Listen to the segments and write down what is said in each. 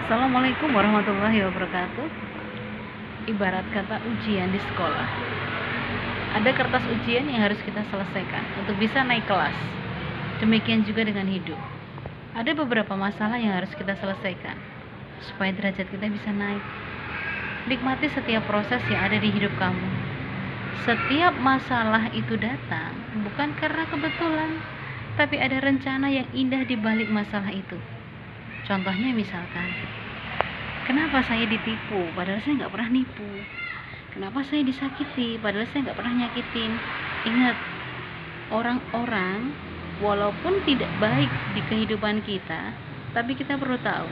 Assalamualaikum warahmatullahi wabarakatuh. Ibarat kata ujian di sekolah, ada kertas ujian yang harus kita selesaikan untuk bisa naik kelas. Demikian juga dengan hidup, ada beberapa masalah yang harus kita selesaikan supaya derajat kita bisa naik. Nikmati setiap proses yang ada di hidup kamu. Setiap masalah itu datang bukan karena kebetulan, tapi ada rencana yang indah di balik masalah itu. Contohnya misalkan, kenapa saya ditipu padahal saya nggak pernah nipu? Kenapa saya disakiti padahal saya nggak pernah nyakitin? Ingat, orang-orang walaupun tidak baik di kehidupan kita, tapi kita perlu tahu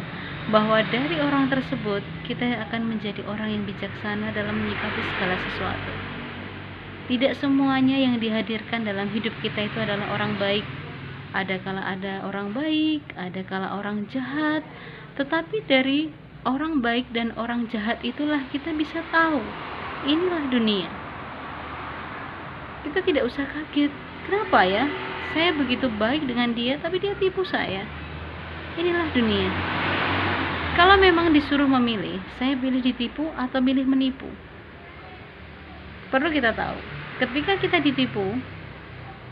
bahwa dari orang tersebut kita akan menjadi orang yang bijaksana dalam menyikapi segala sesuatu. Tidak semuanya yang dihadirkan dalam hidup kita itu adalah orang baik. Ada kala ada orang baik, ada kala orang jahat, tetapi dari orang baik dan orang jahat itulah kita bisa tahu, inilah dunia. Kita tidak usah kaget, kenapa ya saya begitu baik dengan dia tapi dia tipu saya. Inilah dunia. Kalau memang disuruh memilih, saya pilih ditipu atau pilih menipu. Perlu kita tahu, ketika kita ditipu,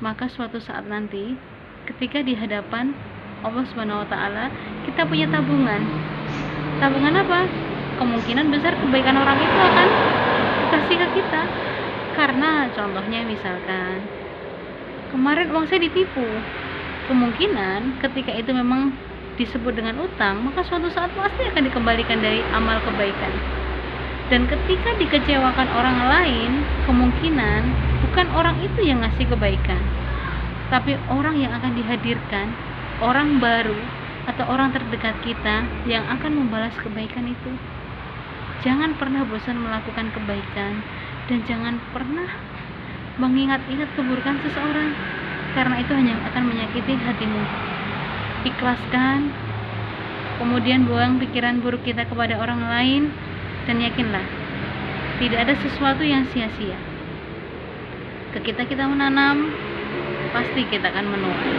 maka suatu saat nanti ketika di hadapan Allah Subhanahu wa taala, kita punya tabungan. Tabungan apa? Kemungkinan besar kebaikan orang itu akan dikasih ke kita. Karena contohnya misalkan kemarin uang saya ditipu. Kemungkinan ketika itu memang disebut dengan utang, maka suatu saat pasti akan dikembalikan dari amal kebaikan. Dan ketika dikecewakan orang lain, kemungkinan bukan orang itu yang ngasih kebaikan, tapi orang yang akan dihadirkan, orang baru atau orang terdekat kita yang akan membalas kebaikan itu. Jangan pernah bosan melakukan kebaikan, dan jangan pernah mengingat-ingat keburukan seseorang, karena itu hanya akan menyakiti hatimu. Ikhlaskan, kemudian buang pikiran buruk kita kepada orang lain, dan yakinlah tidak ada sesuatu yang sia-sia. Ketika kita menanam, pasti kita akan menuai.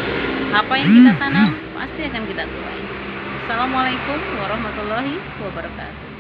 Apa yang kita tanam pasti akan kita tuai. Assalamualaikum warahmatullahi wabarakatuh.